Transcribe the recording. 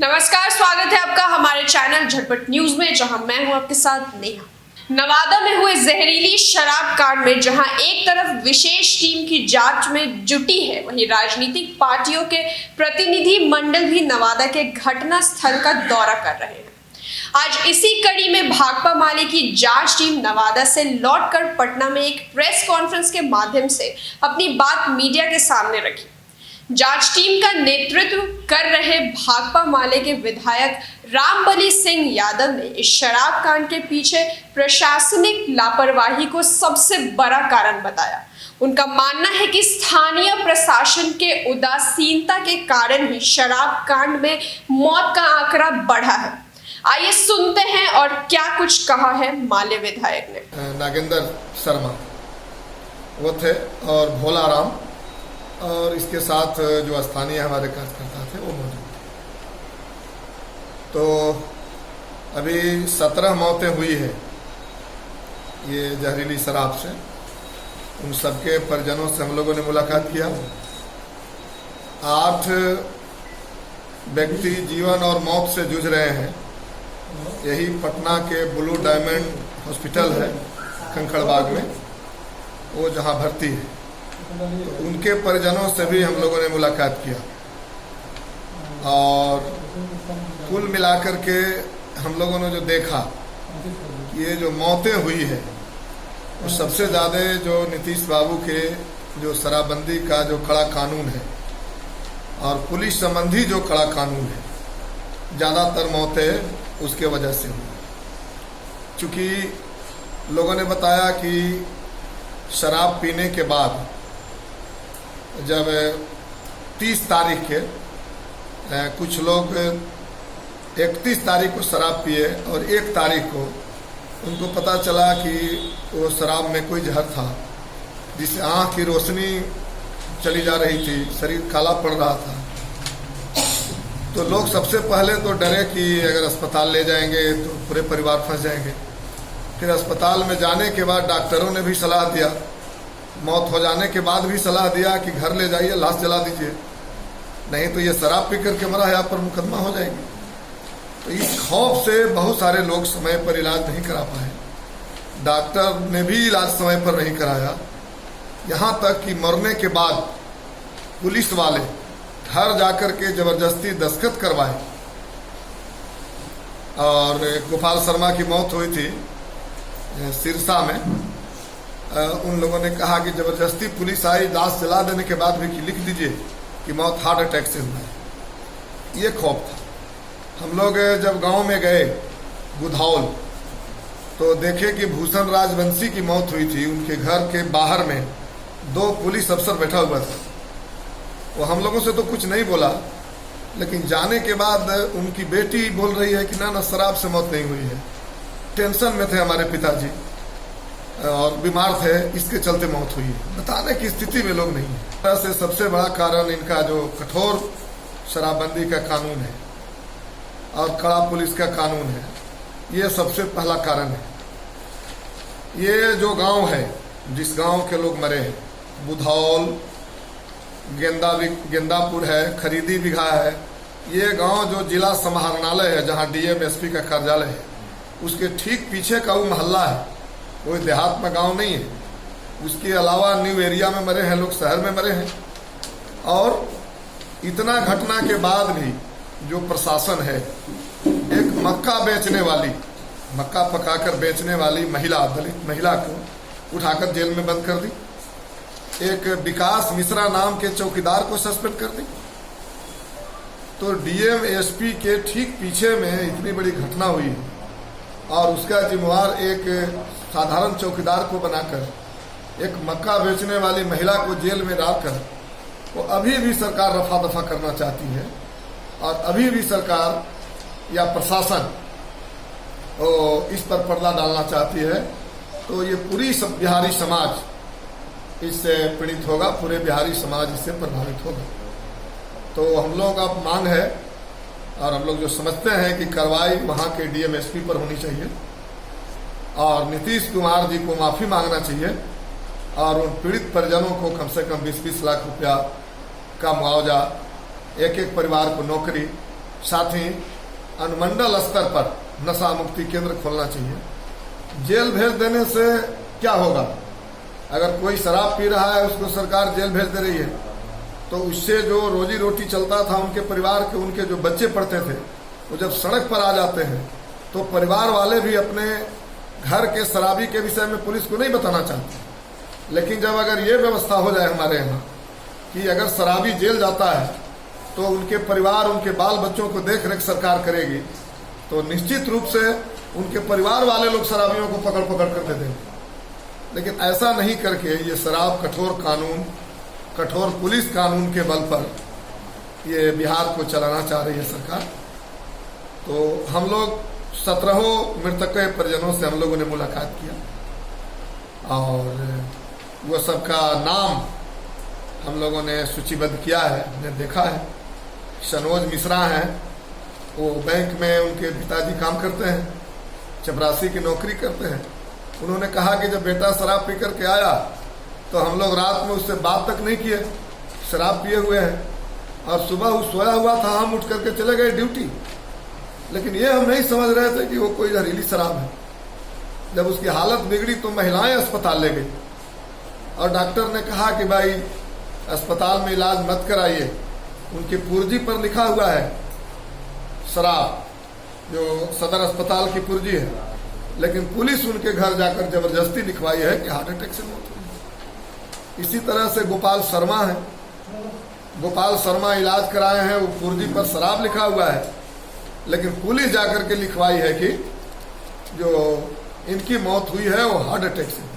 नमस्कार, स्वागत है आपका हमारे चैनल झटपट न्यूज में, जहां मैं हूं आपके साथ नेहा। नवादा में हुए जहरीली शराब कांड में जहां एक तरफ विशेष टीम की जांच में जुटी है, वहीं राजनीतिक पार्टियों के प्रतिनिधि मंडल भी नवादा के घटना स्थल का दौरा कर रहे हैं। आज इसी कड़ी में भाकपा माले की जांच टीम नवादा से लौटकर पटना में एक प्रेस कॉन्फ्रेंस के माध्यम से अपनी बात मीडिया के सामने रखी। जांच टीम का नेतृत्व कर रहे भाकपा माले के विधायक रामबली सिंह यादव ने इस शराब कांड के पीछे प्रशासनिक लापरवाही को सबसे बड़ा कारण बताया। उनका मानना है कि स्थानीय प्रशासन के उदासीनता के कारण ही शराब कांड में मौत का आंकड़ा बढ़ा है। आइए सुनते हैं और क्या कुछ कहा है माले विधायक ने। नागेंद्र शर्मा वो थे और भोला राम और इसके साथ जो स्थानीय हमारे कार्यकर्ता थे वो मौजूद थे। तो अभी 17 मौतें हुई है ये जहरीली शराब से। उन सबके परिजनों से हम लोगों ने मुलाकात किया। 8 व्यक्ति जीवन और मौत से जूझ रहे हैं। यही पटना के ब्लू डायमंड हॉस्पिटल है कंकड़बाग में, वो जहाँ भर्ती है। तो उनके परिजनों से भी हम लोगों ने मुलाकात किया और कुल मिलाकर के हम लोगों ने जो देखा कि ये जो मौतें हुई है वो सबसे ज़्यादा जो नीतीश बाबू के जो शराबबंदी का जो कड़ा कानून है और पुलिस संबंधी जो कड़ा कानून है, ज़्यादातर मौतें उसके वजह से हुई। चूँकि लोगों ने बताया कि शराब पीने के बाद जब 30 तारीख के कुछ लोग 31 तारीख को शराब पिए और 1 तारीख को उनको पता चला कि वो शराब में कोई जहर था, जिससे आँख की रोशनी चली जा रही थी, शरीर काला पड़ रहा था। तो लोग सबसे पहले तो डरे कि अगर अस्पताल ले जाएंगे तो पूरे परिवार फंस जाएंगे। फिर अस्पताल में जाने के बाद डॉक्टरों ने भी सलाह दिया, मौत हो जाने के बाद भी सलाह दिया कि घर ले जाइए, लाश जला दीजिए, नहीं तो ये शराब पी करके मरा है, आप पर मुकदमा हो जाएगी। तो इस खौफ से बहुत सारे लोग समय पर इलाज नहीं करा पाए। डॉक्टर ने भी इलाज समय पर नहीं कराया, यहाँ तक कि मरने के बाद पुलिस वाले घर जाकर के जबरदस्ती दस्तखत करवाए। और गोपाल शर्मा की मौत हुई थी सिरसा में, उन लोगों ने कहा कि जबरदस्ती पुलिस आई, लाश जला देने के बाद भी कि लिख दीजिए कि मौत हार्ट अटैक से हुआ है। ये खौफ था। हम लोग जब गांव में गए बुधौल तो देखे कि भूषण राजवंशी की मौत हुई थी। उनके घर के बाहर में 2 पुलिस अफसर बैठा हुआ था। वो हम लोगों से तो कुछ नहीं बोला, लेकिन जाने के बाद उनकी बेटी बोल रही है कि ना शराब से मौत नहीं हुई है, टेंशन में थे हमारे पिताजी और बीमार थे, इसके चलते मौत हुई है। बताने की स्थिति में लोग नहीं है। से सबसे बड़ा कारण इनका जो कठोर शराबबंदी का कानून है और कड़ा पुलिस का कानून है, ये सबसे पहला कारण है। ये जो गांव है, जिस गांव के लोग मरे हैं, बुधौल, गेंदापुर है, खरीदी बिघा है, ये गांव जो जिला समाहरणालय है, जहां डीएम एसपी का कार्यालय है, उसके ठीक पीछे का वो मोहल्ला है। कोई देहात में गांव नहीं है। उसके अलावा न्यू एरिया में मरे हैं लोग, शहर में मरे हैं। और इतना घटना के बाद भी जो प्रशासन है, एक मक्का बेचने वाली, मक्का पकाकर बेचने वाली महिला, दलित महिला को उठाकर जेल में बंद कर दी। एक विकास मिश्रा नाम के चौकीदार को सस्पेंड कर दी। तो डीएम एसपी के ठीक पीछे में इतनी बड़ी घटना हुई है और उसका जिम्मेवार एक साधारण चौकीदार को बनाकर एक मक्का बेचने वाली महिला को जेल में डालकर वो अभी भी सरकार रफा दफा करना चाहती है और अभी भी सरकार या प्रशासन इस पर पर्दा डालना चाहती है। तो ये पूरी बिहारी समाज इससे पीड़ित होगा, पूरे बिहारी समाज इससे प्रभावित होगा। तो हम लोग अब मांग है और हम लोग जो समझते हैं कि कार्रवाई वहाँ के डीएम एसपी पर होनी चाहिए और नीतीश कुमार जी को माफ़ी मांगना चाहिए और उन पीड़ित परिजनों को कम से कम 20-20 लाख रुपया का मुआवजा, एक परिवार को नौकरी, साथ ही अनुमंडल स्तर पर नशा मुक्ति केंद्र खोलना चाहिए। जेल भेज देने से क्या होगा? अगर कोई शराब पी रहा है उसको सरकार जेल भेज दे रही है, तो उससे जो रोजी रोटी चलता था उनके परिवार के, उनके जो बच्चे पढ़ते थे, वो जब सड़क पर आ जाते हैं तो परिवार वाले भी अपने घर के शराबी के विषय में पुलिस को नहीं बताना चाहते। लेकिन जब अगर ये व्यवस्था हो जाए हमारे यहाँ कि अगर शराबी जेल जाता है तो उनके परिवार, उनके बाल बच्चों को देख रेख सरकार करेगी, तो निश्चित रूप से उनके परिवार वाले लोग शराबियों को पकड़ पकड़ कर दे देंगे। लेकिन ऐसा नहीं करके ये शराब कठोर कानून, कठोर पुलिस कानून के बल पर ये बिहार को चलाना चाह रही है सरकार। तो हम लोग 17 मृतक के परिजनों से हम लोगों ने मुलाकात किया और वो सबका नाम हम लोगों ने सूचीबद्ध किया है, हमने देखा है। सनोज मिश्रा हैं, वो बैंक में उनके पिताजी काम करते हैं, चपरासी की नौकरी करते हैं। उन्होंने कहा कि जब बेटा शराब पी करके आया तो हम लोग रात में उससे बात तक नहीं किए, शराब पिए हुए हैं, और सुबह वो सोया हुआ था, हम उठ करके चले गए ड्यूटी। लेकिन ये हम नहीं समझ रहे थे कि वो कोई जहरीली शराब है। जब उसकी हालत बिगड़ी तो महिलाएं अस्पताल ले गई और डॉक्टर ने कहा कि भाई अस्पताल में इलाज मत कराइए, उनके पुर्जी पर लिखा हुआ है शराब, जो सदर अस्पताल की पुर्जी है। लेकिन पुलिस उनके घर जाकर जबरदस्ती लिखवाई है कि हार्ट अटैक से मौत हुई। इसी तरह से गोपाल शर्मा है, गोपाल शर्मा इलाज कराए हैं, वो पुर्जी पर शराब लिखा हुआ है, लेकिन पुलिस जाकर के लिखवाई है कि जो इनकी मौत हुई है वो हार्ट अटैक से।